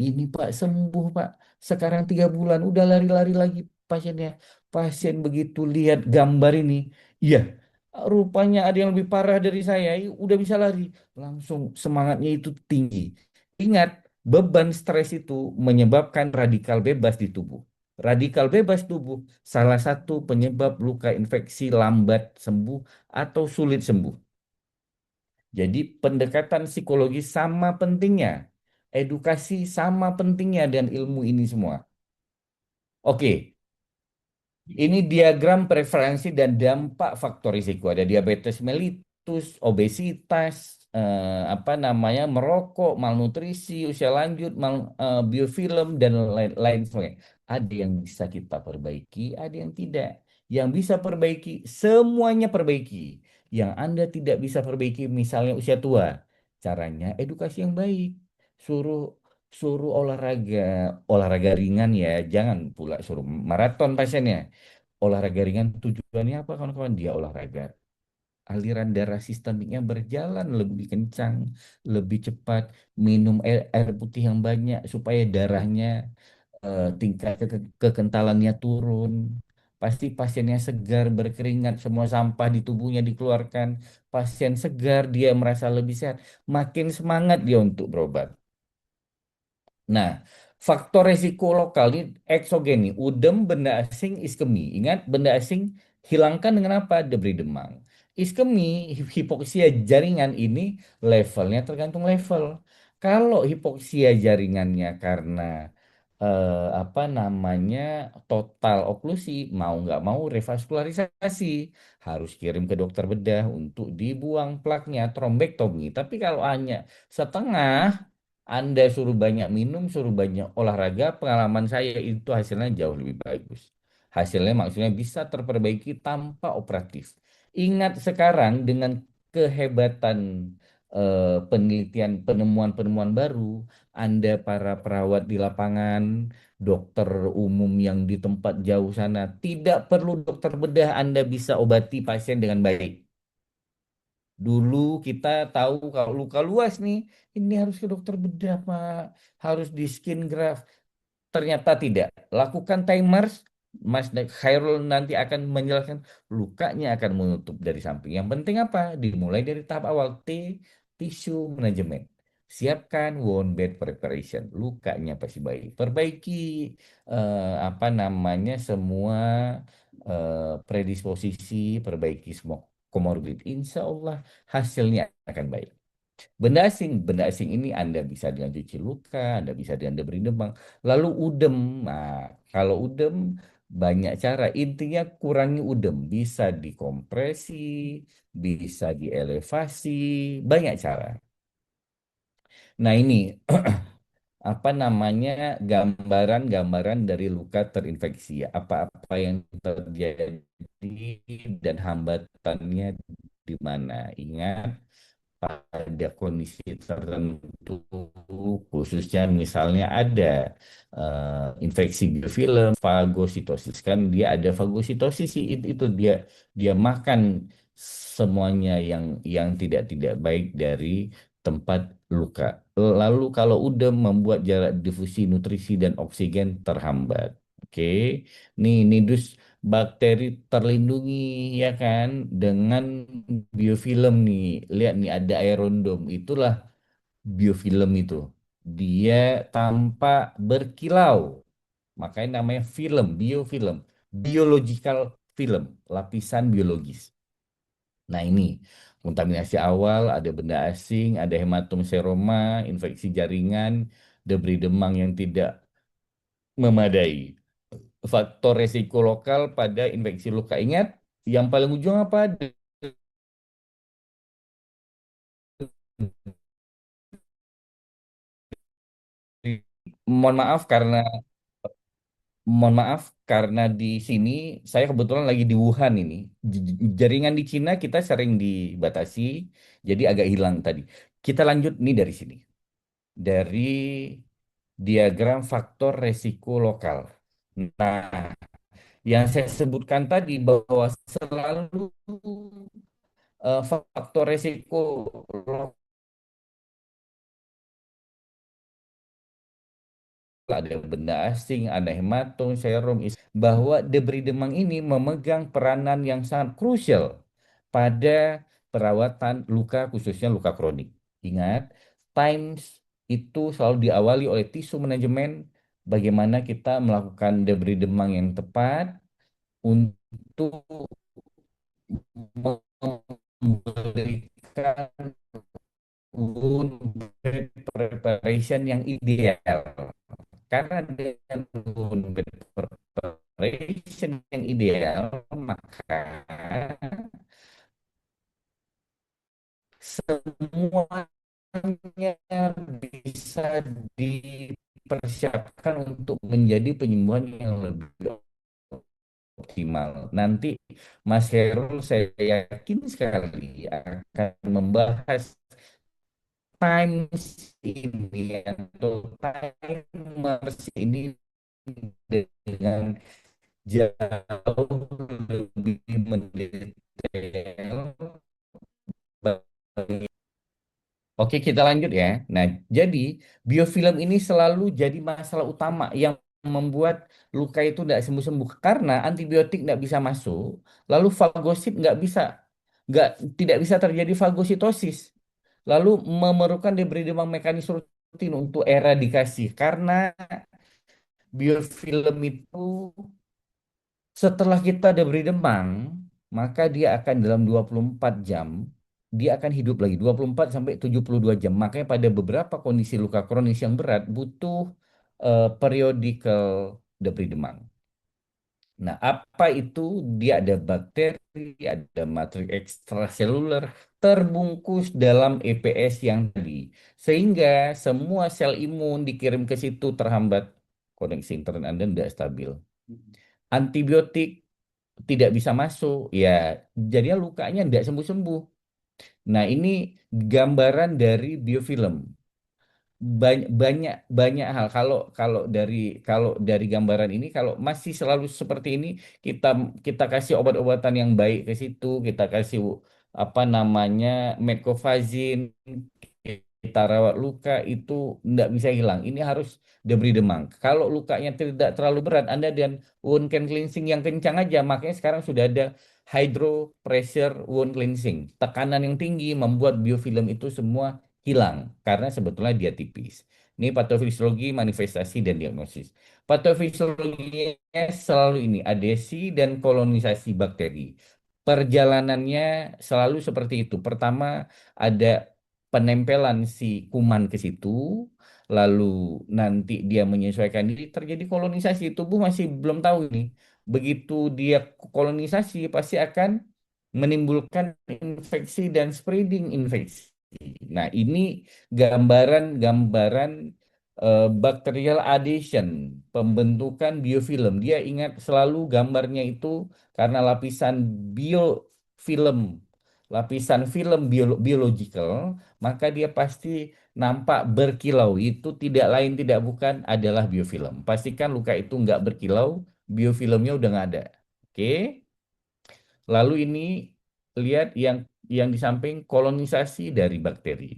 Ini Pak sembuh Pak. Sekarang 3 bulan udah lari-lari lagi pasiennya. Pasien begitu lihat gambar ini, iya, rupanya ada yang lebih parah dari saya. Udah bisa lari. Langsung semangatnya itu tinggi. Ingat, beban stres itu menyebabkan radikal bebas di tubuh. Radikal bebas tubuh salah satu penyebab luka infeksi lambat sembuh atau sulit sembuh. Jadi pendekatan psikologi sama pentingnya, edukasi sama pentingnya dan ilmu ini semua. Oke, ini diagram preferensi dan dampak faktor risiko. Ada diabetes mellitus, obesitas, merokok, malnutrisi, usia lanjut, biofilm dan lain sebagainya. Ada yang bisa kita perbaiki, ada yang tidak. Yang bisa perbaiki, semuanya perbaiki. Yang Anda tidak bisa perbaiki, misalnya usia tua, caranya edukasi yang baik. Suruh suruh olahraga ringan ya, jangan pula suruh maraton pasiennya. Olahraga ringan tujuannya apa kawan-kawan? Dia olahraga. Aliran darah sistemiknya berjalan lebih kencang, lebih cepat. Minum air putih yang banyak supaya darahnya tingkat kekentalannya turun. Pasti pasiennya segar, berkeringat, semua sampah di tubuhnya dikeluarkan. Pasien segar, dia merasa lebih sehat. Makin semangat dia untuk berobat. Nah, faktor resiko lokal ini eksogen nih. Udem, benda asing, iskemi. Ingat, benda asing hilangkan dengan apa? Deberi demang. Iskemi, hipoksia jaringan ini levelnya tergantung level. Kalau hipoksia jaringannya karena total oklusi, mau nggak mau revaskularisasi, harus kirim ke dokter bedah untuk dibuang plaknya, trombektomi. Tapi kalau hanya setengah, anda suruh banyak minum, suruh banyak olahraga, pengalaman saya itu hasilnya jauh lebih bagus. Hasilnya maksudnya bisa terperbaiki tanpa operatif. Ingat sekarang dengan kehebatan penelitian, penemuan-penemuan baru, Anda para perawat di lapangan, dokter umum yang di tempat jauh sana, tidak perlu dokter bedah, Anda bisa obati pasien dengan baik. Dulu kita tahu kalau luka luas nih, ini harus ke dokter bedah, Pak. Harus di skin graft. Ternyata tidak. Lakukan timers, Khairul nanti akan menjelaskan lukanya akan menutup dari samping. Yang penting apa? Dimulai dari tahap awal tisu manajemen. Siapkan wound bed preparation. Lukanya pasti baik. Perbaiki semua predisposisi, perbaiki semua komorbid. Insya Allah hasilnya akan baik. Benda asing ini Anda bisa dengan cuci luka, Anda bisa dengan diberi demam. Lalu udem. Nah, kalau udem Banyak cara. Intinya kurangi udem. Bisa dikompresi, bisa dielevasi, banyak cara. Nah ini apa namanya gambaran-gambaran dari luka terinfeksi. Apa-apa yang terjadi dan hambatannya di mana. Ingat pada kondisi tertentu, khususnya misalnya ada infeksi biofilm, fagositosis kan dia ada fagositosis sih itu dia makan semuanya yang tidak baik dari tempat luka. Lalu kalau udah membuat jarak difusi nutrisi dan oksigen terhambat. Oke, nih nidus bakteri terlindungi ya kan dengan biofilm nih. Lihat nih ada aerondom. Itulah biofilm itu. Dia tampak berkilau. Makanya namanya film, biofilm. Biological film, lapisan biologis. Nah ini kontaminasi awal, ada benda asing, ada hematom seroma, infeksi jaringan, debri demang yang tidak memadai. Faktor resiko lokal pada infeksi luka. Ingat, yang paling ujung apa? Mohon maaf karena mohon maaf karena di sini saya kebetulan lagi di Wuhan ini. Jaringan di Cina kita sering dibatasi, jadi agak hilang tadi. Kita lanjut nih dari sini. Dari diagram faktor resiko lokal. Nah, yang saya sebutkan tadi bahwa selalu faktor resiko ada benda asing, ada hematom, serum, bahwa debri demang ini memegang peranan yang sangat krusial pada perawatan luka, khususnya luka kronik. Ingat, Times itu selalu diawali oleh tisu manajemen, bagaimana kita melakukan debri demang yang tepat untuk memberikan wound bed preparation yang ideal. Karena dengan wound bed preparation yang ideal, maka semuanya bisa dipersiapkan untuk menjadi penyembuhan yang lebih optimal. Nanti Mas Herul saya yakin sekali akan membahas times ini atau timers ini dengan jauh lebih mendetail. Oke, kita lanjut ya. Nah, jadi biofilm ini selalu jadi masalah utama yang membuat luka itu tidak sembuh-sembuh karena antibiotik tidak bisa masuk, lalu fagosit nggak tidak bisa terjadi fagositosis, lalu memerlukan diberi demam mekanis rutin untuk eradikasi karena biofilm itu setelah kita diberi demam, maka dia akan dalam 24 jam, dia akan hidup lagi 24 sampai 72 jam. Makanya pada beberapa kondisi luka kronis yang berat butuh periodical debri demam. Nah, apa itu? Dia ada bakteri, ada matriks ekstraseluler terbungkus dalam EPS yang tadi. Sehingga semua sel imun dikirim ke situ terhambat, koneksi intern Anda tidak stabil. Antibiotik tidak bisa masuk, ya jadinya lukanya tidak sembuh-sembuh. Nah, ini gambaran dari biofilm. Banyak banyak hal. Kalau dari gambaran ini, kalau masih selalu seperti ini, kita kita kasih obat-obatan yang baik ke situ, kita kasih apa namanya metcovazin, kita rawat luka itu tidak bisa hilang. Ini harus diberi demam. Kalau lukanya tidak terlalu berat, Anda dan wound can cleansing yang kencang aja, makanya sekarang sudah ada hydro pressure wound cleansing. Tekanan yang tinggi membuat biofilm itu semua hilang karena sebetulnya dia tipis. Ini patofisiologi, manifestasi, dan diagnosis. Patofisiologinya selalu ini, adesi dan kolonisasi bakteri. Perjalanannya selalu seperti itu. Pertama, ada penempelan si kuman ke situ, lalu nanti dia menyesuaikan diri, terjadi kolonisasi. Tubuh masih belum tahu ini. begitu dia kolonisasi pasti akan menimbulkan infeksi dan spreading infeksi. Nah, ini gambaran-gambaran bacterial adhesion, pembentukan biofilm. Dia ingat selalu gambarnya itu karena lapisan biofilm, lapisan film biological, maka dia pasti nampak berkilau. Itu tidak lain tidak bukan adalah biofilm. Pastikan luka itu nggak berkilau, biofilmnya udah nggak ada. Oke. Lalu ini lihat yang di samping kolonisasi dari bakteri.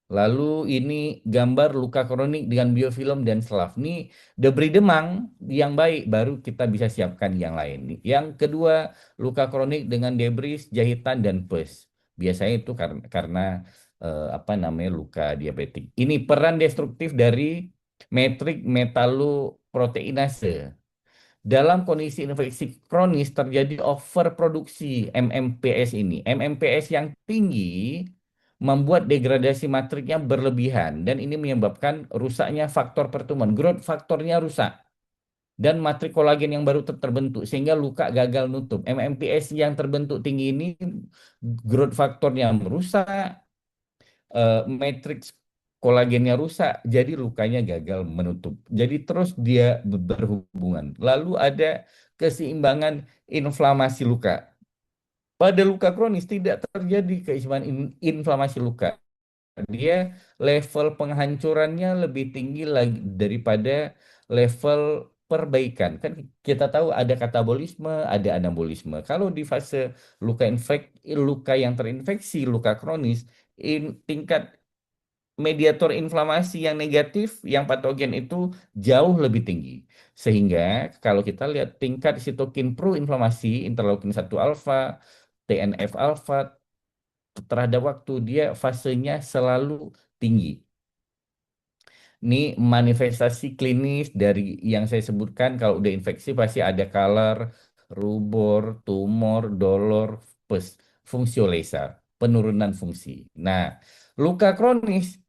Lalu ini gambar luka kronik dengan biofilm dan selaf. Ini debris demang yang baik, baru kita bisa siapkan yang lain. Yang kedua, luka kronik dengan debris, jahitan, dan pus. Biasanya itu karena apa namanya luka diabetik. Ini peran destruktif dari metrik metaloproteinase. Dalam kondisi infeksi kronis terjadi overproduksi MMPS ini. MMPS yang tinggi membuat degradasi matriknya berlebihan dan ini menyebabkan rusaknya faktor pertumbuhan. Growth faktornya rusak dan matrik kolagen yang baru terbentuk sehingga luka gagal nutup. MMPS yang terbentuk tinggi ini growth faktornya merusak, matriks kolagennya rusak, jadi lukanya gagal menutup. Jadi terus dia berhubungan. Lalu ada keseimbangan inflamasi luka. Pada luka kronis tidak terjadi keseimbangan inflamasi luka. Dia level penghancurannya lebih tinggi lagi daripada level perbaikan. Kan kita tahu ada katabolisme, ada anabolisme. Kalau di fase luka yang terinfeksi, luka kronis, tingkat mediator inflamasi yang negatif, yang patogen itu jauh lebih tinggi. Sehingga kalau kita lihat tingkat sitokin pro-inflamasi, interleukin 1 alfa, TNF alfa, terhadap waktu dia fasenya selalu tinggi. Ini manifestasi klinis dari yang saya sebutkan kalau udah infeksi pasti ada color, rubor, tumor, dolor, pus, fungsiolesa, penurunan fungsi. Nah, luka kronis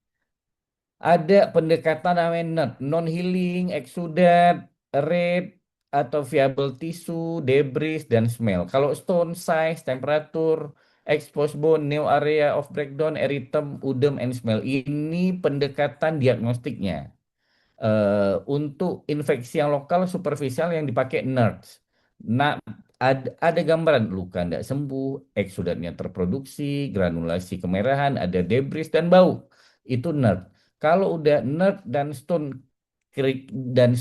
ada pendekatan namanya non-healing, exudat, red, atau viable tissue, debris, dan smell. Kalau stone size, temperatur, exposed bone, new area of breakdown, erythema, udem, and smell. Ini pendekatan diagnostiknya. Untuk infeksi yang lokal superficial yang dipakai NERDS. Nah, ada gambaran luka tidak sembuh, eksudatnya terproduksi, granulasi kemerahan, ada debris dan bau. Itu NERD. Kalau udah NERD dan stone dan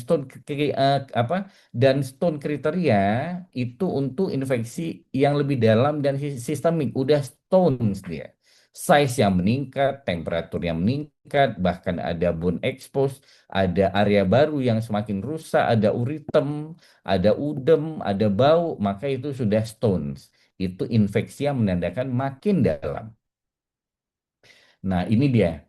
apa dan stone kriteria itu untuk infeksi yang lebih dalam dan sistemik udah stones dia, size yang meningkat, temperatur yang meningkat, bahkan ada bone expose, ada area baru yang semakin rusak, ada uritem, ada udem, ada bau, maka itu sudah stones. Itu infeksi yang menandakan makin dalam. Nah, ini dia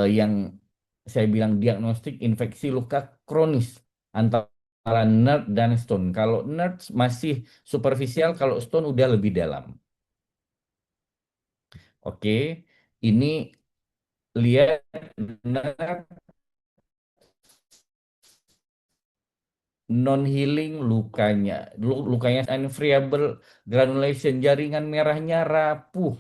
yang saya bilang diagnostik infeksi luka kronis antara NERD dan stone. Kalau NERD masih superficial, kalau stone udah lebih dalam. Oke, ini lihat NERD non healing lukanya lukanya unvriable granulation, jaringan merahnya rapuh,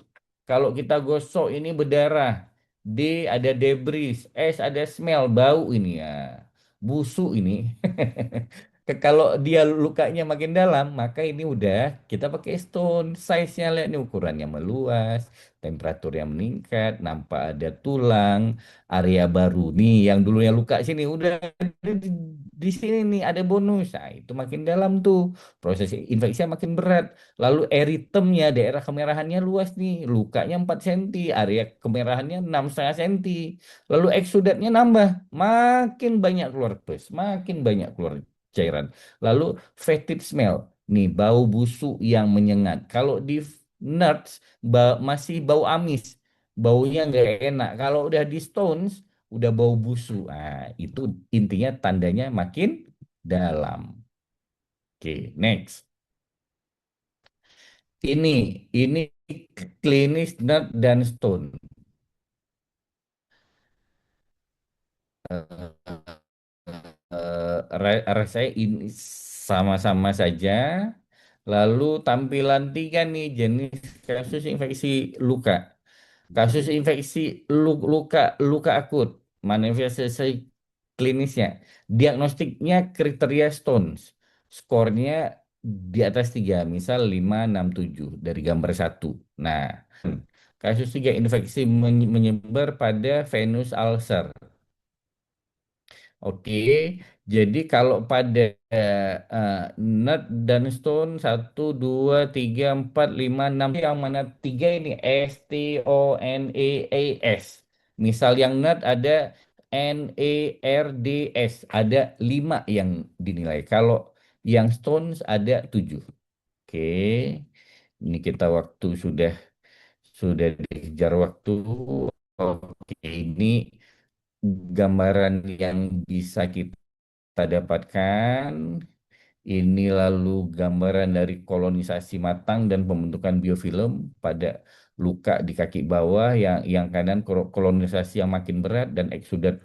kalau kita gosok ini berdarah, D ada debris, S ada smell, bau ini ya, busuk ini. Kalau dia lukanya makin dalam maka ini udah kita pakai stone, size-nya lihat nih, ukurannya meluas, temperatur yang meningkat, nampak ada tulang, area baru nih yang dulunya luka sini udah di, di sini nih ada bonus. Nah, itu makin dalam tuh, proses infeksinya makin berat. Lalu eritemnya, daerah kemerahannya luas nih, lukanya 4 cm, area kemerahannya 6,5 cm. Lalu eksudatnya nambah, makin banyak keluar pus, makin banyak keluar cairan. Lalu fetid smell, nih bau busuk yang menyengat. Kalau di nuts masih bau amis, baunya nggak enak. Kalau udah di stones udah bau busuk. Nah, itu intinya tandanya makin dalam. Oke, next. Ini klinis nut dan stone. rasanya ini sama-sama saja. Lalu tampilan tiga nih jenis kasus infeksi luka. Kasus infeksi luka luka akut, manifestasi klinisnya, diagnostiknya kriteria Stones, skornya di atas 3, misal 5, 6, 7 dari gambar satu. Nah, kasus tiga infeksi menyebar pada venous ulcer. Oke, jadi kalau pada nut dan stone 1, 2, 3, 4, 5, 6, yang mana tiga ini STONEAS. Misal yang nut ada NERDS, ada 5 yang dinilai. Kalau yang stones ada 7. Oke, ini kita waktu sudah dikejar waktu. Oke, ini gambaran yang bisa kita dapatkan. Ini lalu gambaran dari kolonisasi matang dan pembentukan biofilm pada luka di kaki bawah, yang kanan kolonisasi yang makin berat dan eksudat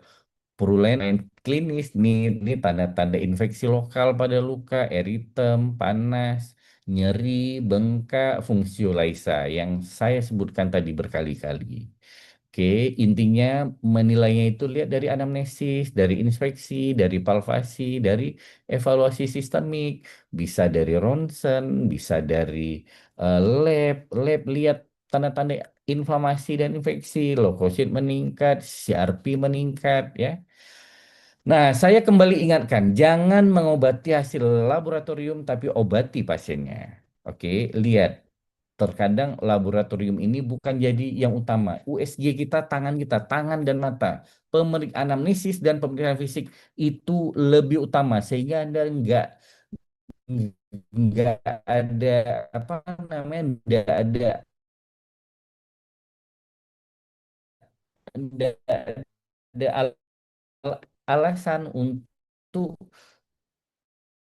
purulent klinis. Ini tanda-tanda infeksi lokal pada luka, eritem, panas, nyeri, bengkak, fungsiolisa yang saya sebutkan tadi berkali-kali. Oke, intinya menilainya itu lihat dari anamnesis, dari inspeksi, dari palpasi, dari evaluasi sistemik, bisa dari ronsen, bisa dari lab lihat tanda-tanda inflamasi dan infeksi, leukosit meningkat, CRP meningkat, ya. Nah, saya kembali ingatkan, jangan mengobati hasil laboratorium tapi obati pasiennya. Oke, lihat. Terkadang laboratorium ini bukan jadi yang utama. USG kita, tangan dan mata. Pemeriksaan anamnesis dan pemeriksaan fisik itu lebih utama sehingga Anda nggak ada apa namanya, nggak ada alasan untuk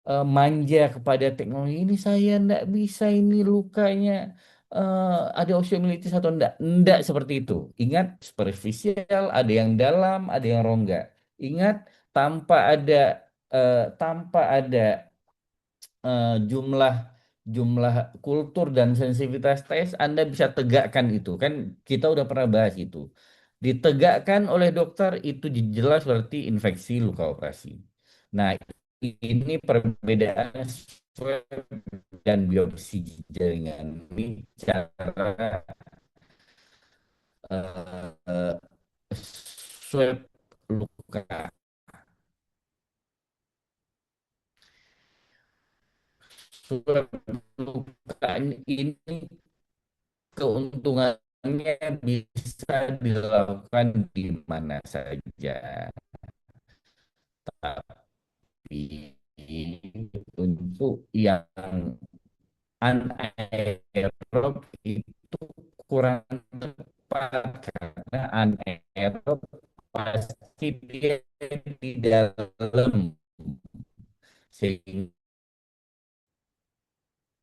manja kepada teknologi ini. Saya ndak bisa, ini lukanya eh, ada osteomyelitis atau ndak seperti itu. Ingat, superficial, ada yang dalam, ada yang rongga. Ingat, tanpa ada tanpa ada jumlah jumlah kultur dan sensitivitas tes, Anda bisa tegakkan itu. Kan kita udah pernah bahas itu. Ditegakkan oleh dokter itu jelas berarti infeksi luka operasi. Nah, ini perbedaan swab dan biopsi jaringan. Ini cara eh, swab luka. Swab luka ini keuntungannya bisa dilakukan di mana saja. Tapi untuk yang anaerob itu kurang tepat, karena anaerob pasti dia di dalam. Sehingga,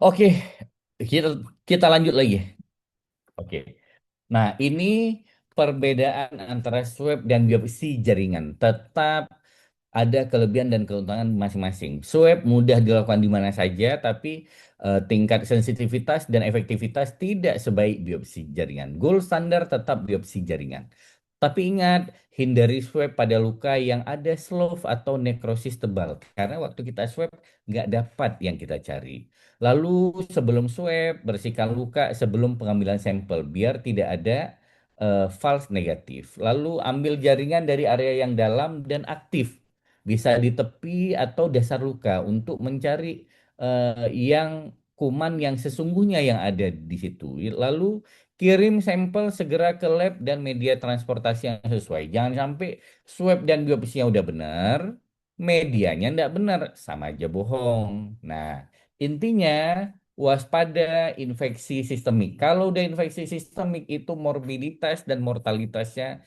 oke, kita kita lanjut lagi. Oke. Nah, ini perbedaan antara swab dan biopsi jaringan. Tetap ada kelebihan dan keuntungan masing-masing. Swab mudah dilakukan di mana saja, tapi tingkat sensitivitas dan efektivitas tidak sebaik biopsi jaringan. Gold standar tetap biopsi jaringan. Tapi ingat, hindari swab pada luka yang ada slough atau nekrosis tebal. Karena waktu kita swab nggak dapat yang kita cari. Lalu sebelum swab, bersihkan luka sebelum pengambilan sampel biar tidak ada false negatif. Lalu ambil jaringan dari area yang dalam dan aktif. Bisa di tepi atau dasar luka untuk mencari yang kuman yang sesungguhnya yang ada di situ. Lalu kirim sampel segera ke lab dan media transportasi yang sesuai. Jangan sampai swab dan biopsinya udah benar, medianya nggak benar, sama aja bohong. Nah, intinya waspada infeksi sistemik. Kalau udah infeksi sistemik itu morbiditas dan mortalitasnya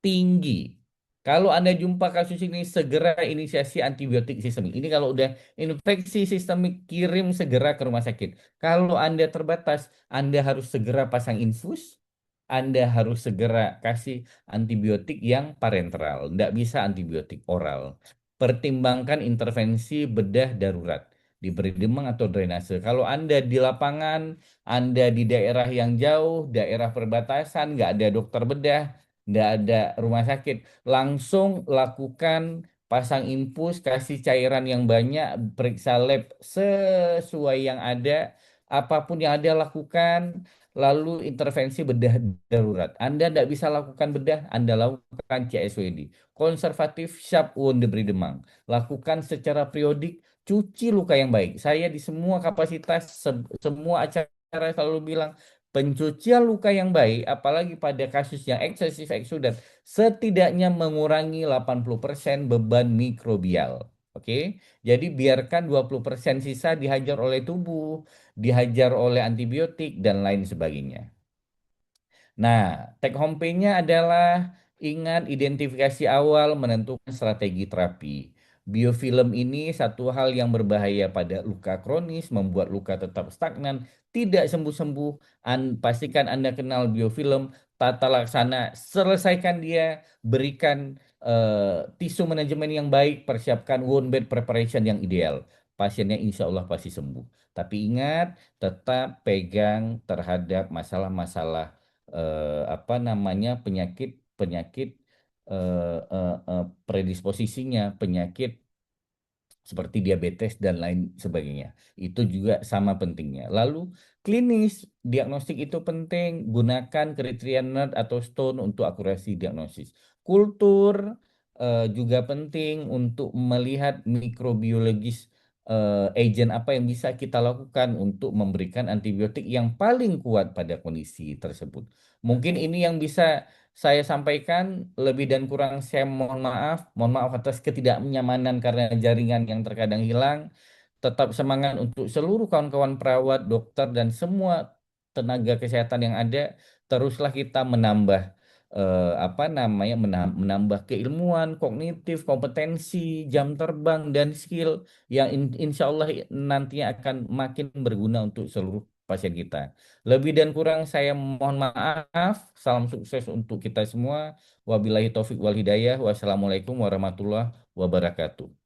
tinggi. Kalau Anda jumpa kasus ini, segera inisiasi antibiotik sistemik. Ini kalau udah infeksi sistemik, kirim segera ke rumah sakit. Kalau Anda terbatas, Anda harus segera pasang infus. Anda harus segera kasih antibiotik yang parenteral. Nggak bisa antibiotik oral. pertimbangkan intervensi bedah darurat, diberi demam atau drainase. Kalau Anda di lapangan, Anda di daerah yang jauh, daerah perbatasan, nggak ada dokter bedah, nggak ada rumah sakit, langsung lakukan pasang infus, kasih cairan yang banyak, periksa lab sesuai yang ada, apapun yang ada lakukan, lalu intervensi bedah darurat. Anda tidak bisa lakukan bedah, Anda lakukan CSWD. Konservatif, sharp wound debris demam. Lakukan secara periodik, cuci luka yang baik. Saya di semua kapasitas, semua acara selalu bilang, pencucian luka yang baik, apalagi pada kasus yang eksesif eksudat, setidaknya mengurangi 80% beban mikrobial. Oke, jadi biarkan 20% sisa dihajar oleh tubuh, dihajar oleh antibiotik, dan lain sebagainya. Nah, take home pay-nya adalah ingat identifikasi awal menentukan strategi terapi. Biofilm ini satu hal yang berbahaya pada luka kronis, membuat luka tetap stagnan, tidak sembuh-sembuh. Pastikan Anda kenal biofilm, tata laksana, selesaikan dia, berikan tisu manajemen yang baik, persiapkan wound bed preparation yang ideal. Pasiennya insya Allah pasti sembuh. Tapi ingat, tetap pegang terhadap masalah-masalah apa namanya penyakit penyakit predisposisinya penyakit seperti diabetes dan lain sebagainya. Itu juga sama pentingnya. Lalu klinis, diagnostik itu penting. Gunakan kriteria NERD atau STONE untuk akurasi diagnosis. Kultur juga penting untuk melihat mikrobiologis agent apa yang bisa kita lakukan untuk memberikan antibiotik yang paling kuat pada kondisi tersebut. Mungkin ini yang bisa saya sampaikan, lebih dan kurang saya mohon maaf. Mohon maaf atas ketidaknyamanan karena jaringan yang terkadang hilang. Tetap semangat untuk seluruh kawan-kawan perawat, dokter, dan semua tenaga kesehatan yang ada. Teruslah kita menambah apa namanya menambah keilmuan, kognitif, kompetensi, jam terbang, dan skill yang insya Allah nantinya akan makin berguna untuk seluruh pasien kita. Lebih dan kurang saya mohon maaf. Salam sukses untuk kita semua. Wabillahi taufik wal hidayah. Wassalamualaikum warahmatullahi wabarakatuh.